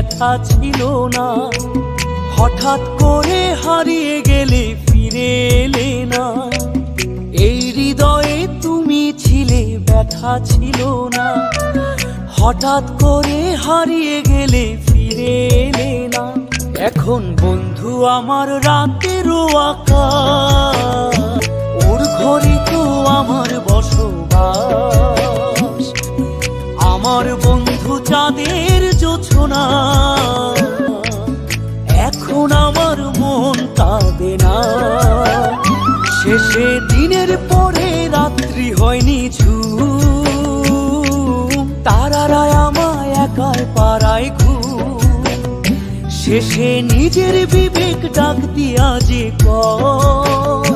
ব্যথা ছিল না। হঠাৎ করে হারিয়ে গেলে ফিরে এলে না। এই হৃদয়ে তুমি ছিলে, ব্যথা ছিল না। হঠাৎ করে হারিয়ে গেলে ফিরে এলে না। এখন বন্ধু আমার রাতেরও আকাশ, ওর ঘরে তো আমার বসবাস। আমার বন্ধু চাঁদের জোছনা, এখন আমার মন কাঁদে না। শেষে দিনের পরে রাত্রি হয়নি ঝুম, তারারা আমায় একার পাড়ায় ঘুম। শেষে নিজের বিবেক ডাক দিয়া যে কয়